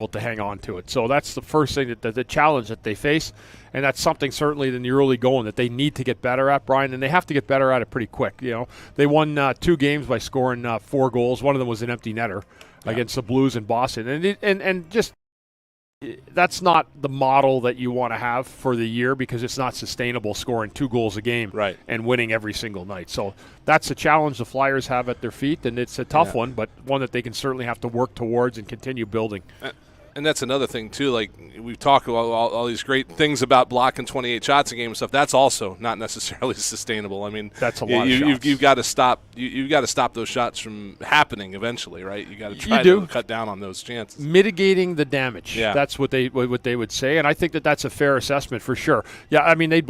to hang on to it. So that's the first thing, that the challenge that they face, and that's something certainly in the early going that they need to get better at, Brian, and they have to get better at it pretty quick. They won 2 games by scoring 4 goals. One of them was an empty netter against the Blues in Boston, and just that's not the model that you want to have for the year, because it's not sustainable scoring 2 goals a game and winning every single night. So that's a challenge the Flyers have at their feet, and it's a tough one, but one that they can certainly have to work towards and continue building. And that's another thing, too. Like, we've talked about all these great things about blocking 28 shots a game and stuff. That's also not necessarily sustainable. I mean, that's a lot of shots. You've got to stop. You've got to stop those shots from happening eventually, right? You got to try to cut down on those chances. Mitigating the damage. Yeah. That's what they would say, and I think that's a fair assessment for sure. Yeah, I mean, they're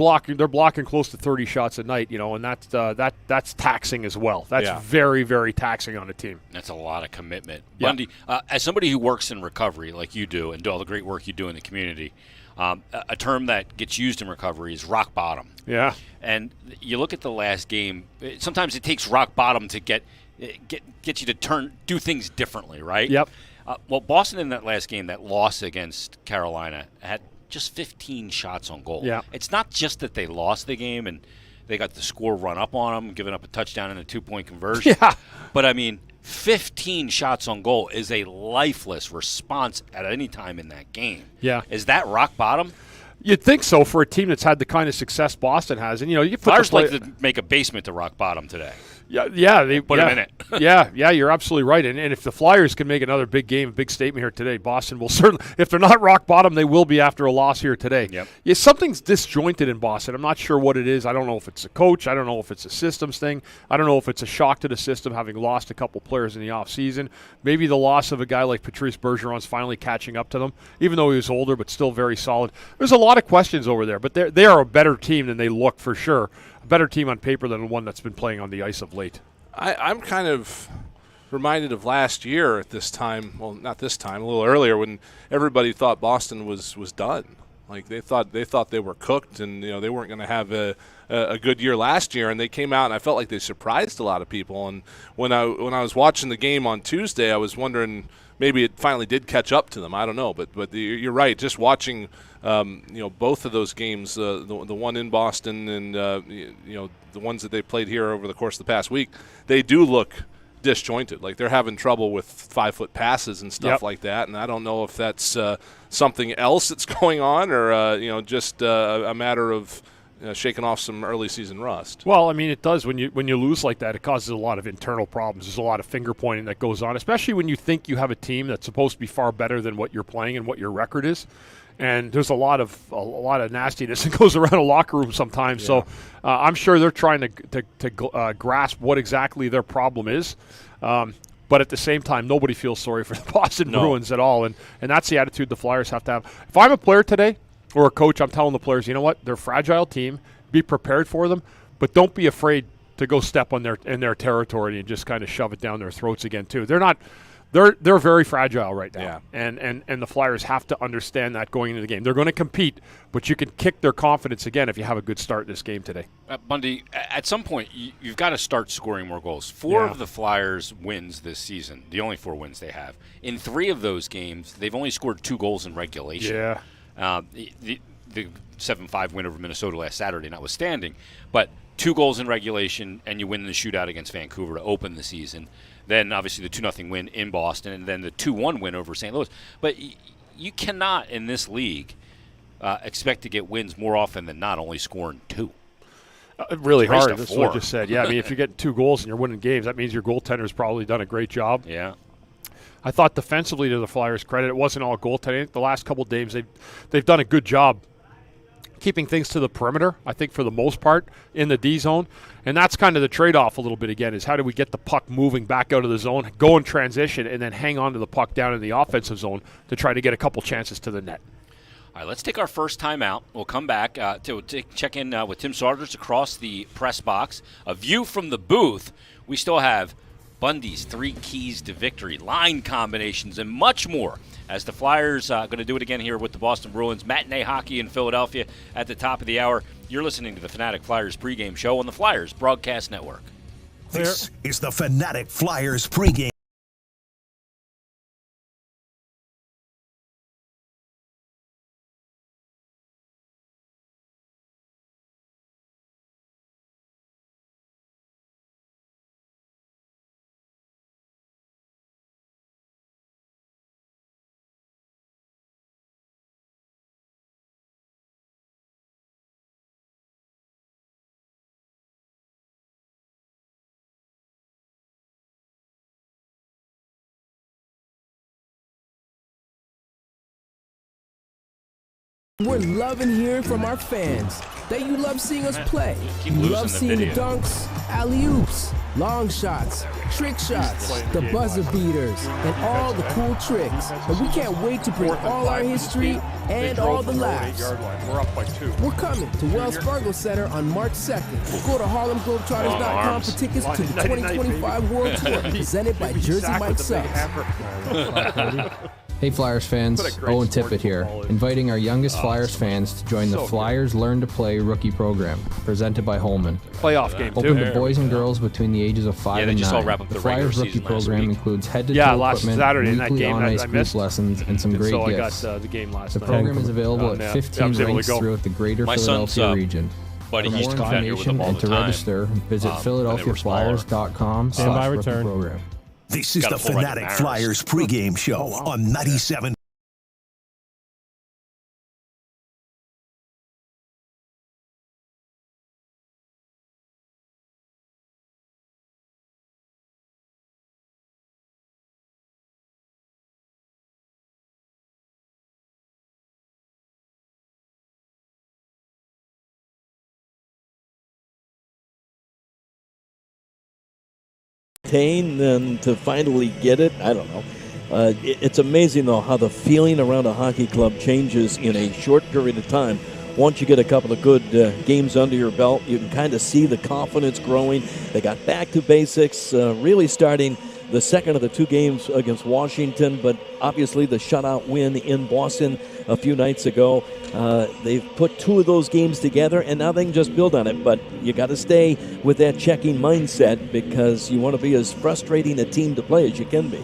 blocking close to 30 shots a night, and that's taxing as well. That's very, very taxing on a team. That's a lot of commitment. Bundy, as somebody who works in recovery, like you do, and do all the great work you do in the community, a term that gets used in recovery is rock bottom. Yeah. And you look at the last game, sometimes it takes rock bottom to get you to do things differently, right? Yep. Well, Boston in that last game, that loss against Carolina, had just 15 shots on goal. Yeah. It's not just that they lost the game and they got the score run up on them, giving up a touchdown and a 2-point conversion. Yeah. But, I mean, 15 shots on goal is a lifeless response at any time in that game. Yeah. Is that rock bottom? You'd think so for a team that's had the kind of success Boston has. And, you Flyers like to make a basement to rock bottom today. Yeah, they put them in it. yeah, you're absolutely right. And if the Flyers can make another big game, big statement here today, Boston will certainly, if they're not rock bottom, they will be after a loss here today. Yep. Yeah, something's disjointed in Boston. I'm not sure what it is. I don't know if it's a coach. I don't know if it's a systems thing. I don't know if it's a shock to the system, having lost a couple players in the offseason. Maybe the loss of a guy like Patrice Bergeron's finally catching up to them, even though he was older, but still very solid. There's a lot of questions over there, but they are a better team than they look, for sure. A better team on paper than the one that's been playing on the ice of late. I'm kind of reminded of last year at this time. Well, not this time, a little earlier, when everybody thought Boston was done. Like, they thought they were cooked, and they weren't going to have a good year last year. And they came out, and I felt like they surprised a lot of people. And when I was watching the game on Tuesday, I was wondering maybe it finally did catch up to them. I don't know, but you're right. Just watching both of those games, the one in Boston and the ones that they played here over the course of the past week, they do look disjointed. Like, they're having trouble with 5-foot passes and stuff like that. And I don't know if that's something else that's going on, or just a matter of shaking off some early season rust. Well, I mean, it does. When you lose like that, it causes a lot of internal problems. There's a lot of finger pointing that goes on, especially when you think you have a team that's supposed to be far better than what you're playing and what your record is. And there's a lot of nastiness that goes around a locker room sometimes. Yeah. So I'm sure they're trying to grasp what exactly their problem is. But at the same time, nobody feels sorry for the Boston Bruins at all. And that's the attitude the Flyers have to have. If I'm a player today or a coach, I'm telling the players, you know what? They're a fragile team. Be prepared for them. But don't be afraid to go step in their territory and just kind of shove it down their throats again, too. They're very fragile right now, and the Flyers have to understand that going into the game. They're going to compete, but you can kick their confidence again if you have a good start in this game today. Bundy, at some point, you've got to start scoring more goals. 4 of the Flyers' wins this season, the only 4 wins they have, in 3 of those games, they've only scored 2 goals in regulation. Yeah. The 7-5 win over Minnesota last Saturday notwithstanding, but 2 goals in regulation, and you win the shootout against Vancouver to open the season. Then, obviously, the 2-0 win in Boston, and then the 2-1 win over St. Louis. But you cannot, in this league, expect to get wins more often than not, only scoring 2. Really hard. That's what I just said. Yeah, I mean, if you're getting 2 goals and you're winning games, that means your goaltender's probably done a great job. Yeah. I thought defensively, to the Flyers' credit, it wasn't all goaltending. The last couple of games, they've done a good job keeping things to the perimeter, I think, for the most part, in the D zone. And that's kind of the trade-off a little bit again, is how do we get the puck moving back out of the zone, go in transition, and then hang on to the puck down in the offensive zone to try to get a couple chances to the net. All right, let's take our first time out. We'll come back to check in with Tim Saunders across the press box. A view from the booth. We still have Bundy's 3 keys to victory, line combinations, and much more, as the Flyers are going to do it again here with the Boston Bruins. Matinee hockey in Philadelphia at the top of the hour. You're listening to the Fanatic Flyers pregame show on the Flyers Broadcast Network. This is the Fanatic Flyers pregame. We're loving hearing from our fans that you love seeing us play. Keep You losing love the seeing the video. dunks, alley-oops, long shots, trick shots, the buzzer beaters, and all the cool tricks. And we can't wait to bring all our history and all the laughs. We're up by 2. We're coming to Wells Fargo Center on March 2nd. Go to HarlemGlobetrotters.com for tickets to the 2025 World Tour, presented by Jersey Mike Subs. Hey Flyers fans, Owen Tippett here, inviting our youngest Flyers fans to join the Flyers Learn to Play rookie program, presented by Holman. Playoff game, too. Open to boys and girls between the ages of 5 they and just 9. all wrap up The the regular Flyers rookie season last program week. includes head-to-toe last equipment, Saturday in that weekly game on-ice I group missed. lessons, and some great So I gifts. got the game last The night. program is available I at was 15 able to rinks go. throughout the greater My son's, Philadelphia region. buddy For used more to come down here with information them all and the to time. register, visit when they were smaller. PhiladelphiaFlyers.com/rookie-program. This is Gotta the pull like the Fanatic Mariners. Flyers pregame show on 97. And to finally get it, I don't know. It's amazing, though, how the feeling around a hockey club changes in a short period of time. Once you get a couple of good games under your belt, you can kind of see the confidence growing. They got back to basics, really starting the second of the 2 games against Washington, but obviously the shutout win in Boston a few nights ago. They've put 2 of those games together, and now they can just build on it. But you got to stay with that checking mindset because you want to be as frustrating a team to play as you can be.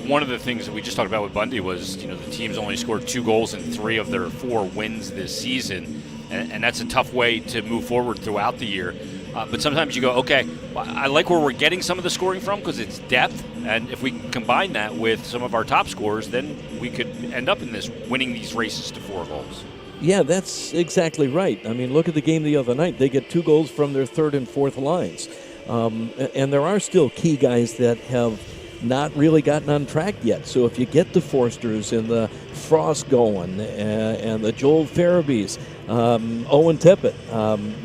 One of the things that we just talked about with Bundy was, the team's only scored 2 goals in 3 of their 4 wins this season, and that's a tough way to move forward throughout the year. But sometimes you go, okay, I like where we're getting some of the scoring from because it's depth, and if we can combine that with some of our top scorers, then we could end up in this winning these races to 4 goals. Yeah, that's exactly right. I mean, look at the game the other night. They get 2 goals from their third and fourth lines. And there are still key guys that have not really gotten on track yet. So if you get the Forsters and the Frost going and the Joel Farabys, Owen Tippett,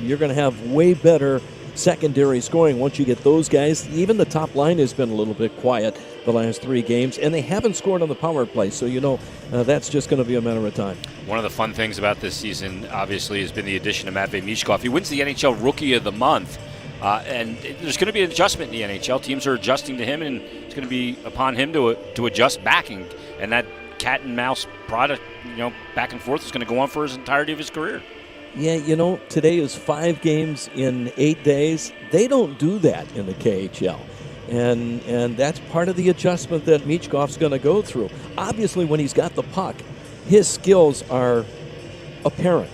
you're going to have way better secondary scoring once you get those guys. Even the top line has been a little bit quiet the last 3 games, and they haven't scored on the power play. So, that's just going to be a matter of time. One of the fun things about this season, obviously, has been the addition of Matvei Michkov. He wins the NHL Rookie of the Month. And there's going to be an adjustment in the NHL. Teams are adjusting to him, and it's going to be upon him to adjust back. And that cat and mouse product, back and forth is going to go on for his entirety of his career. Yeah, today is 5 games in 8 days. They don't do that in the KHL. And that's part of the adjustment that Michkov's going to go through. Obviously, when he's got the puck, his skills are apparent.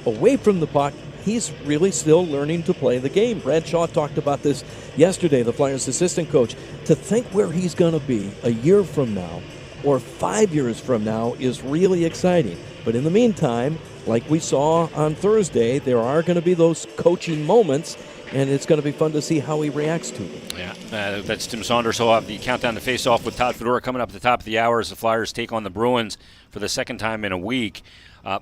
Away from the puck, he's really still learning to play the game. Brad Shaw talked about this yesterday, the Flyers assistant coach. To think where he's going to be a year from now or 5 years from now is really exciting. But in the meantime, like we saw on Thursday, there are going to be those coaching moments, and it's going to be fun to see how he reacts to them. Yeah, that's Tim Saunders. He'll have the countdown to face-off with Todd Fedora coming up at the top of the hour as the Flyers take on the Bruins for the second time in a week.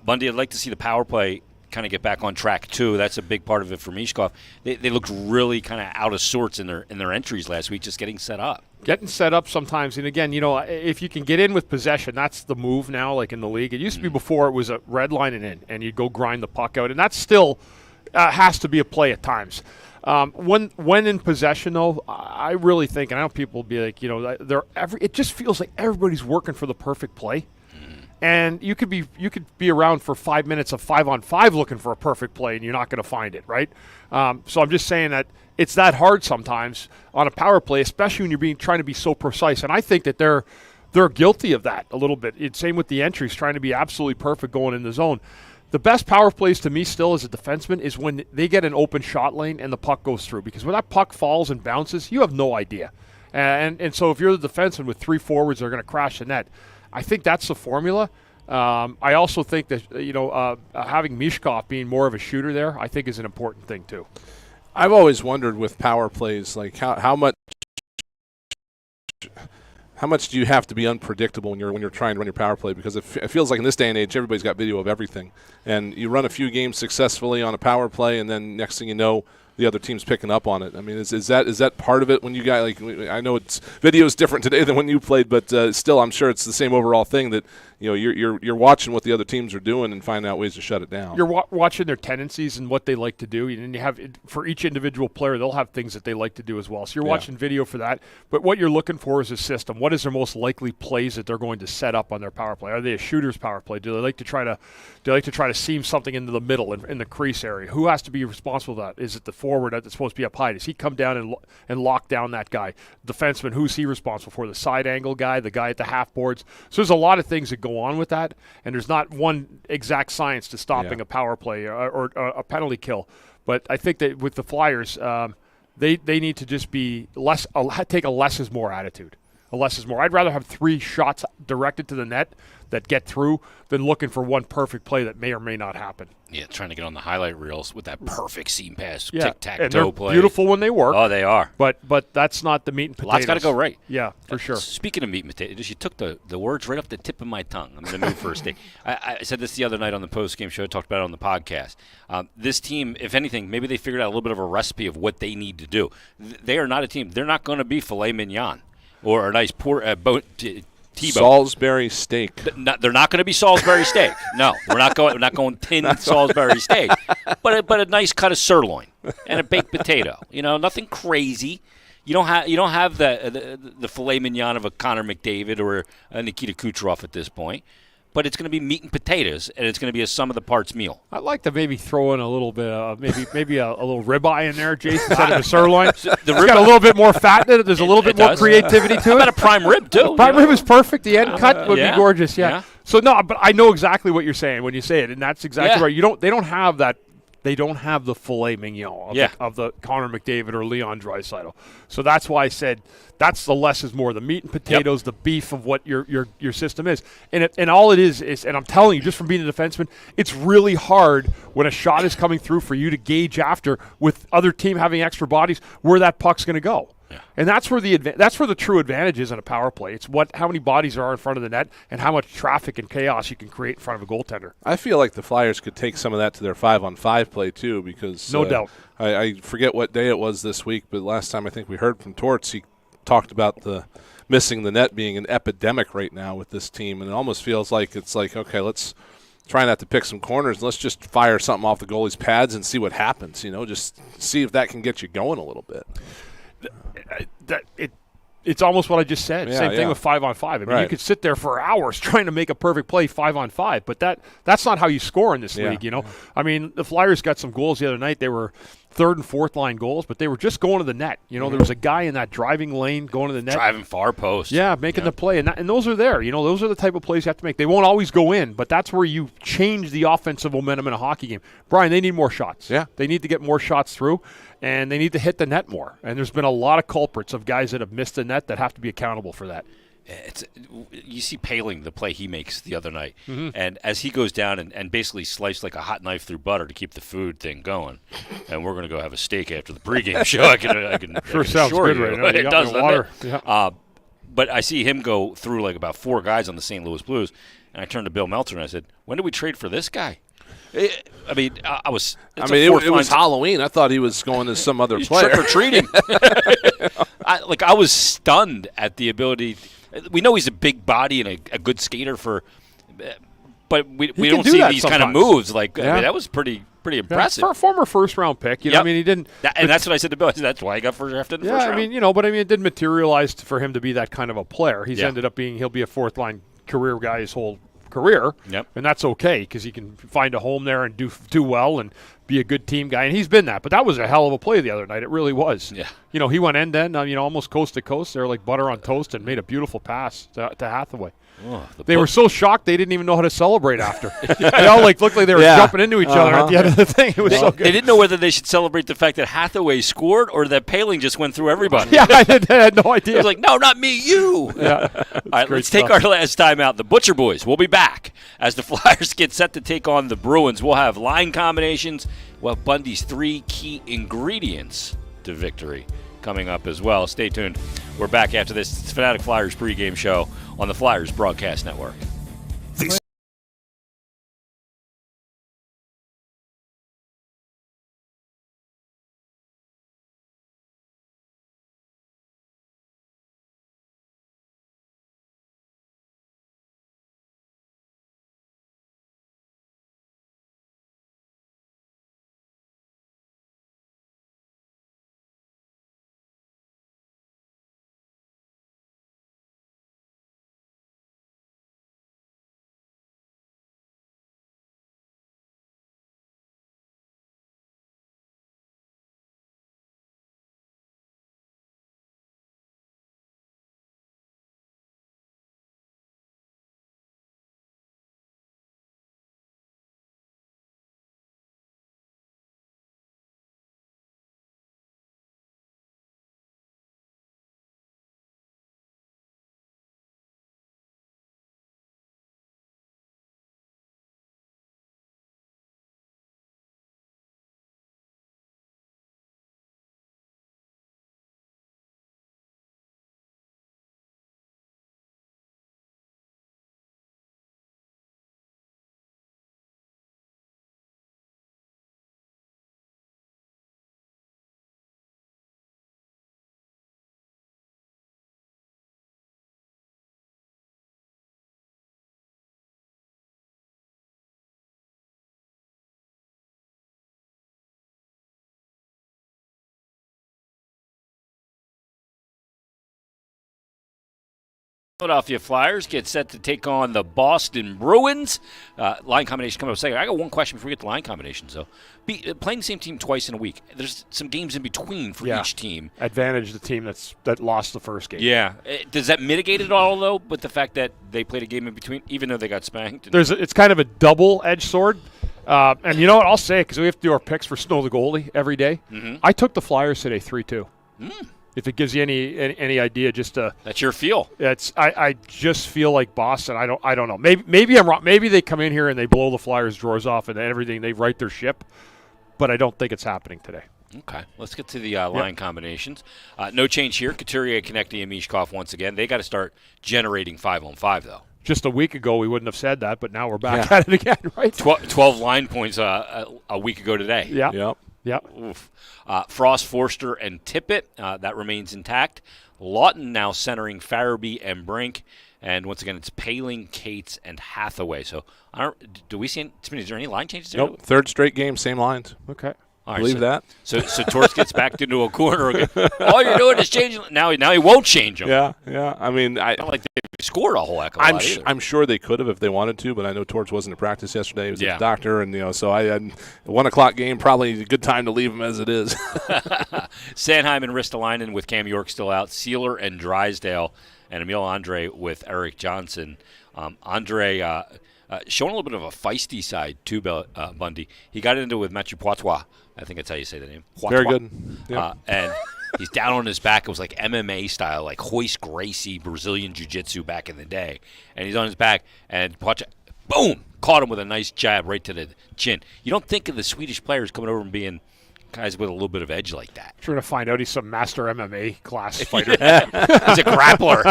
Bundy, I'd like to see the power play kind of get back on track too. That's a big part of it for Michkov. They looked really kind of out of sorts in their entries last week, just getting set up. Getting set up sometimes, and again, if you can get in with possession, that's the move now. Like in the league, it used to be before it was a red line and in, and you'd go grind the puck out, and that still has to be a play at times. When in possession, though, I really think, and I know people will be like, it just feels like everybody's working for the perfect play. And you could be around for 5 minutes of 5-on-5 looking for a perfect play, and you're not going to find it, right? So I'm just saying that it's that hard sometimes on a power play, especially when you're trying to be so precise. And I think that they're guilty of that a little bit. Same with the entries, trying to be absolutely perfect going in the zone. The best power plays to me still as a defenseman is when they get an open shot lane and the puck goes through, because when that puck falls and bounces, you have no idea. And so if you're the defenseman with 3 forwards that are going to crash the net, I think that's the formula. I also think that having Michkov being more of a shooter there, I think is an important thing too. I've always wondered with power plays, like how how much do you have to be unpredictable when you're trying to run your power play? Because it feels like in this day and age, everybody's got video of everything, and you run a few games successfully on a power play, and then next thing you know, the other team's picking up on it. I mean, is that part of it when you guys, like, I know video is different today than when you played, but still, I'm sure it's the same overall thing that, you know, you're watching what the other teams are doing and finding out ways to shut it down. You're watching their tendencies and what they like to do, and you have, for each individual player, they'll have things that they like to do as well. So you're watching video for that, but what you're looking for is a system. What is their most likely plays that they're going to set up on their power play? Are they a shooter's power play? Do they like to try to seam something into the middle in the crease area? Who has to be responsible for that? Is it the forward that's supposed to be up high? Does he come down and lock down that guy? Defenseman, who's he responsible for? The side angle guy, the guy at the half boards. So there's a lot of things that go on with that, and there's not one exact science to stopping a power play or a penalty kill. But I think that with the Flyers, they need to just be take a less is more attitude. A less is more. I'd rather have 3 shots directed to the net that get through than looking for one perfect play that may or may not happen. Yeah, trying to get on the highlight reels with that perfect seam pass, and tic-tac-toe play. Beautiful when they work. Oh, they are. But that's not the meat and potatoes. Lots got to go right. Yeah, for sure. Speaking of meat and potatoes, you took the words right off the tip of my tongue. I'm in the mood for a steak. I said this the other night on the post-game show. I talked about it on the podcast. This team, if anything, maybe they figured out a little bit of a recipe of what they need to do. They are not a team. They're not going to be filet mignon or a nice T-bone. Salisbury steak. They're not going to be Salisbury steak. No, we're not going tinned Salisbury steak. But a nice cut of sirloin and a baked potato. You know, nothing crazy. You don't have the filet mignon of a Connor McDavid or a Nikita Kucherov at this point. But it's going to be meat and potatoes, and it's going to be a sum of the parts meal. I'd like to maybe throw in a little bit, maybe a little ribeye in there, Jason, instead of a sirloin. It's got a little bit more fat in it. There's a little bit more creativity to it. How about a prime rib too? Prime rib is perfect. The end cut would be gorgeous. Yeah. So no, but I know exactly what you're saying when you say it, and that's exactly right. They don't have that. They don't have the filet mignon of the Connor McDavid or Leon Draisaitl. So that's why I said that's the less is more. The meat and potatoes, the beef of what your system is. And all it is, and I'm telling you, just from being a defenseman, it's really hard when a shot is coming through for you to gauge after with other team having extra bodies where that puck's going to go. Yeah. And that's where the true advantage is in a power play. It's how many bodies are in front of the net and how much traffic and chaos you can create in front of a goaltender. I feel like the Flyers could take some of that to their 5-on-5 play too, because no doubt. I forget what day it was this week, but last time I think we heard from Torts, he talked about the missing the net being an epidemic right now with this team, and it almost feels like it's like, okay, let's try not to pick some corners and let's just fire something off the goalie's pads and see what happens. You know, just see if that can get you going a little bit. It's almost what I just said. Same thing with 5-on-5. I mean, you could sit there for hours trying to make a perfect play 5-on-5, but that's not how you score in this league, you know. I mean, the Flyers got some goals the other night. They were third and fourth line goals, but they were just going to the net. You know, there was a guy in that driving lane going to the net. Driving far post. Yeah, making the play. And those are there. You know, those are the type of plays you have to make. They won't always go in, but that's where you change the offensive momentum in a hockey game. Brian, they need more shots. Yeah. They need to get more shots through, and they need to hit the net more. And there's been a lot of culprits of guys that have missed the net that have to be accountable for that. You see Paling, the play he makes the other night, and as he goes down and basically sliced like a hot knife through butter to keep the food thing going, and we're going to go have a steak after the pregame show. I can sure sounds good right now. It does, water. Doesn't it? Yeah. But I see him go through like about 4 guys on the St. Louis Blues, and I turned to Bill Meltzer and I said, "When did we trade for this guy?" I mean, it was Halloween. I thought he was going to some other player. Trick-or-treating. I was stunned at the ability. We know he's a big body and a good skater but we don't see these kind of moves. I mean, that was pretty impressive. For a former first-round pick, you know, I mean, he didn't. And that's what I said to Bill. I said, that's why he got drafted in the first round. I mean, it didn't materialize for him to be that kind of a player. He's ended up he'll be a fourth-line career guy his whole career, and that's okay because he can find a home there and do well and be a good team guy, and he's been that. But that was a hell of a play the other night. It really was. Yeah. You know, he went end-to-end, almost coast-to-coast there like butter on toast and made a beautiful pass to Hathaway. Oh, they were so shocked they didn't even know how to celebrate after. They all looked like they were jumping into each other at the end of the thing. It was so good. They didn't know whether they should celebrate the fact that Hathaway scored or that Paling just went through everybody. Yeah, I had no idea. It was like, no, not me, you. Yeah. All right, let's take our last time out. The Butcher Boys will be back as the Flyers get set to take on the Bruins. We'll have line combinations. We'll have Bundy's 3 key ingredients to victory coming up as well. Stay tuned. We're back after this. It's Fanatic Flyers pregame show on the Flyers Broadcast Network. Philadelphia Flyers get set to take on the Boston Bruins. Line combination coming up second. I got one question before we get to line combinations, though. Playing the same team twice in a week, there's some games in between for each team. Advantage the team that lost the first game. Yeah. Does that mitigate it all, though, with the fact that they played a game in between, even though they got spanked? It's kind of a double-edged sword. And you know what? I'll say it because we have to do our picks for Snow the goalie every day. Mm-hmm. I took the Flyers today 3-2. If it gives you any idea, just that's your feel. I just feel like Boston. I don't know. Maybe I'm wrong. Maybe they come in here and they blow the Flyers' drawers off and everything. They right their ship, but I don't think it's happening today. Okay, let's get to the line combinations. No change here. Couturier, Konechny, and Mishkov once again. They got to start generating 5-on-5 though. Just a week ago, we wouldn't have said that, but now we're back at it again, right? 12 line points a week ago today. Yeah. Yep. Yep. Oof. Frost, Forster, and Tippett, that remains intact. Lawton now centering Farabee and Brink. And once again, it's Paling, Cates, and Hathaway. So, do we see is there any line changes there? Nope. Third straight game, same lines. Okay. All right, Believe that. So Torts gets backed into a corner again. All you're doing is changing. Now he won't change them. Yeah. I mean, not like they scored a whole heck of a lot either. I'm sure they could have if they wanted to, but I know Torts wasn't at practice yesterday. He was at the doctor, and so I had a 1 o'clock game. Probably a good time to leave him as it is. Sanheim and Ristolainen with Cam York still out. Sealer and Drysdale, and Emil Andre with Eric Johnson. Andre showing a little bit of a feisty side too, Bundy. He got into it with Mathieu Poitras. I think that's how you say the name. Poitras. Very good. Yep. And he's down on his back. It was like MMA style, like Hoist Gracie Brazilian Jiu-Jitsu back in the day. And he's on his back, and Poitras, boom, caught him with a nice jab right to the chin. You don't think of the Swedish players coming over and being guys with a little bit of edge like that. We're going to find out he's some master MMA class fighter. He's a grappler.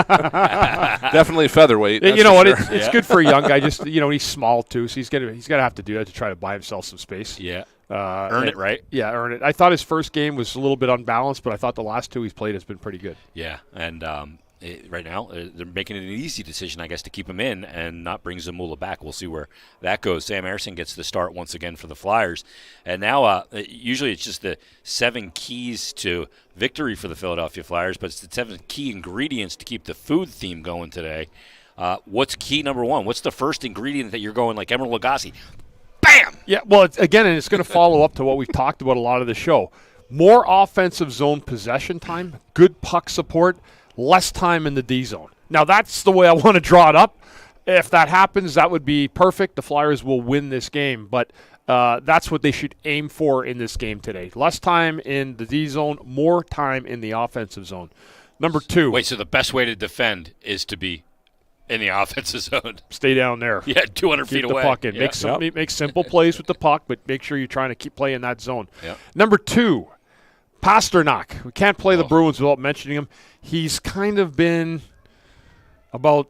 Definitely featherweight. You know what? Sure. It's good for a young guy. Just he's small too, so he's gonna have to do that to try to buy himself some space. Yeah. Earn it, right? Yeah, earn it. I thought his first game was a little bit unbalanced, but I thought the last two he's played has been pretty good. Yeah, and right now they're making it an easy decision, I guess, to keep him in and not bring Zamula back. We'll see where that goes. Sam Ersson gets the start once again for the Flyers. And now usually it's just the 7 keys to victory for the Philadelphia Flyers, but it's the 7 key ingredients to keep the food theme going today. What's key number 1? What's the first ingredient that you're going like Emeril Lagasse? Bam! Yeah, well, it's going to follow up to what we've talked about a lot of the show. More offensive zone possession time, good puck support, less time in the D zone. Now, that's the way I want to draw it up. If that happens, that would be perfect. The Flyers will win this game, but that's what they should aim for in this game today. Less time in the D zone, more time in the offensive zone. Number 2. Wait, so the best way to defend is to be in the offensive zone. Stay down there. Yeah, 200 feet away. Keep the puck in. Yeah. Make simple plays with the puck, but make sure you're trying to keep playing that zone. Yep. Number 2, Pasternak. We can't play the Bruins without mentioning him. He's kind of been about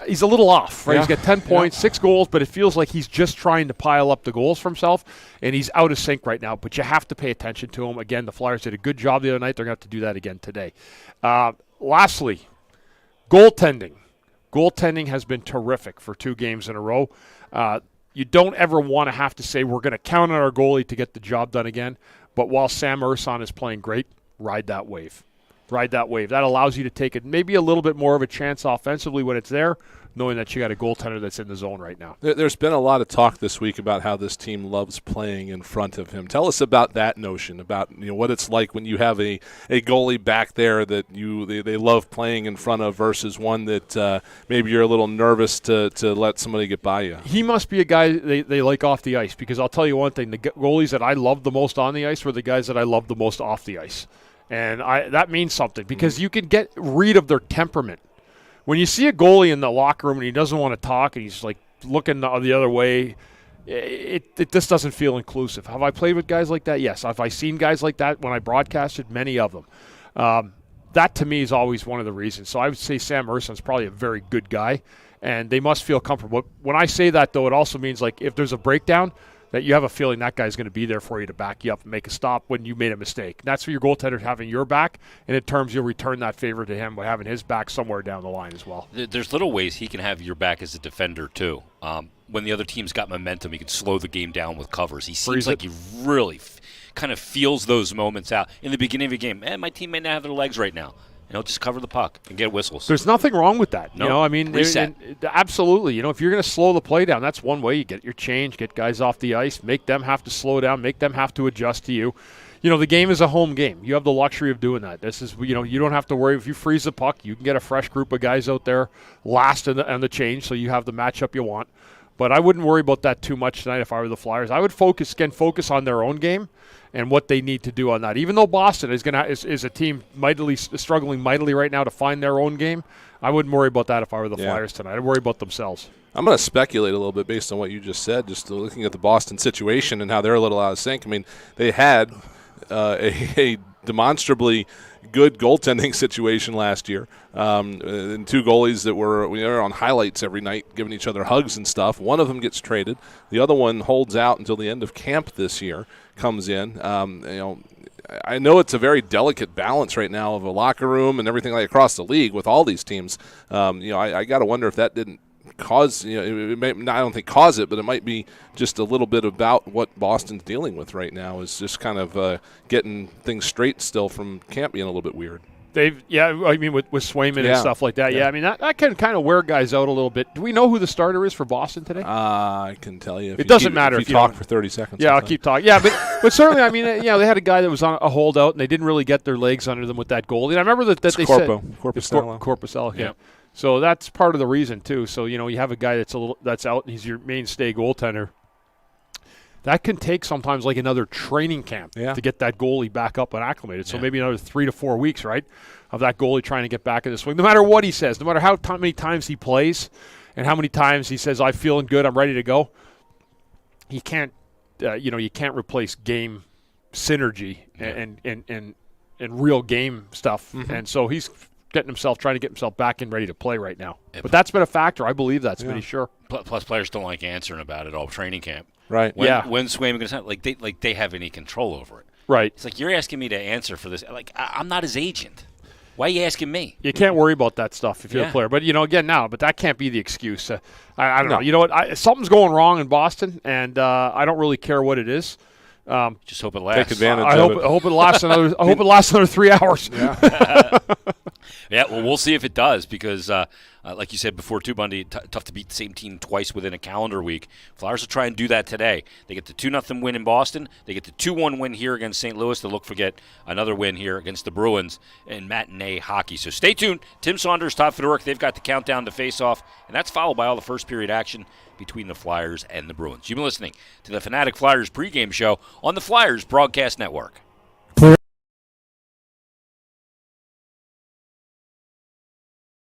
he's a little off, right? Yeah. He's got 10 points, 6 goals, but it feels like he's just trying to pile up the goals for himself, and he's out of sync right now. But you have to pay attention to him. Again, the Flyers did a good job the other night. They're going to have to do that again today. Lastly, goaltending. Goaltending has been terrific for 2 games in a row. You don't ever want to have to say we're going to count on our goalie to get the job done again. But while Sam Urson is playing great, ride that wave. Ride that wave. That allows you to take it maybe a little bit more of a chance offensively when it's there, knowing that you got a goaltender that's in the zone right now. There's been a lot of talk this week about how this team loves playing in front of him. Tell us about that notion, about what it's like when you have a goalie back there that they love playing in front of versus one that maybe you're a little nervous to let somebody get by you. He must be a guy they like off the ice, because I'll tell you one thing, the goalies that I loved the most on the ice were the guys that I loved the most off the ice. And that means something, because you can get read of their temperament. When you see a goalie in the locker room and he doesn't want to talk and he's like looking the other way, it just doesn't feel inclusive. Have I played with guys like that? Yes. Have I seen guys like that when I broadcasted? Many of them. That to me is always one of the reasons. So I would say Sam Urson's probably a very good guy, and they must feel comfortable. When I say that, though, it also means like if there's a breakdown, that you have a feeling that guy's going to be there for you to back you up and make a stop when you made a mistake. That's for your goaltender having your back, and in terms you'll return that favor to him by having his back somewhere down the line as well. There's little ways he can have your back as a defender too. When the other team's got momentum, he can slow the game down with covers. He seems like he really kind of feels those moments out. In the beginning of a game, my team may not have their legs right now. Just cover the puck and get whistles. There's nothing wrong with that. No, reset. Absolutely. If you're going to slow the play down, that's one way. You get your change, get guys off the ice, make them have to slow down, make them have to adjust to you. The game is a home game. You have the luxury of doing that. This is, you don't have to worry. If you freeze the puck, you can get a fresh group of guys out there last in the change, so you have the matchup you want. But I wouldn't worry about that too much tonight if I were the Flyers. I would focus on their own game and what they need to do on that. Even though Boston is a team struggling mightily right now to find their own game, I wouldn't worry about that if I were the Flyers tonight. I'd worry about themselves. I'm going to speculate a little bit based on what you just said, just looking at the Boston situation and how they're a little out of sync. I mean, they had a demonstrably good goaltending situation last year, and 2 goalies that were on highlights every night giving each other hugs and stuff. One of them gets traded. The other one holds out until the end of camp this year, comes in. I know it's a very delicate balance right now of a locker room and everything like across the league with all these teams. I got to wonder if that didn't cause, it may, I don't think cause it, but it might be just a little bit about what Boston's dealing with right now, is just kind of getting things straight still from camp being a little bit weird. With Swayman and stuff like that. Yeah, I mean, that can kind of wear guys out a little bit. Do we know who the starter is for Boston today? I can tell you. It doesn't matter if you talk for 30 seconds. Yeah, I'll keep talking. Yeah, but certainly, I mean, they had a guy that was on a holdout, and they didn't really get their legs under them with that goal. And I remember that they said Corpusalo. Yeah. So that's part of the reason too. So you have a guy that's out, and he's your mainstay goaltender. That can take sometimes like another training camp to get that goalie back up and acclimated. So maybe another 3 to 4 weeks, right, of that goalie trying to get back in the swing. No matter what he says, no matter how many times he plays and how many times he says, "I'm feeling good, I'm ready to go," he can't. You can't replace game synergy and real game stuff. Mm-hmm. And so he's trying to get himself back and ready to play right now. But that's been a factor. I believe that's been sure. Plus, players don't like answering about it all training camp. Right. When's Swayman going to sign? Like they have any control over it. Right. It's like, you're asking me to answer for this. Like, I'm not his agent. Why are you asking me? You can't worry about that stuff if you're a player. But, but that can't be the excuse. I don't know. You know what? Something's going wrong in Boston, and I don't really care what it is. Just hope it lasts. Take advantage of it. I hope it lasts another. I hope it lasts another 3 hours. Yeah. Yeah. Well, we'll see if it does, because, like you said before, too, Bundy, tough to beat the same team twice within a calendar week. Flyers will try and do that today. They get the 2-0 win in Boston. They get the 2-1 win here against St. Louis. They'll look for another win here against the Bruins in matinee hockey. So stay tuned. Tim Saunders, Todd Fedoruk, they've got the countdown to face-off, and that's followed by all the first period action between the Flyers and the Bruins. You've been listening to the Fanatic Flyers pregame show on the Flyers Broadcast Network.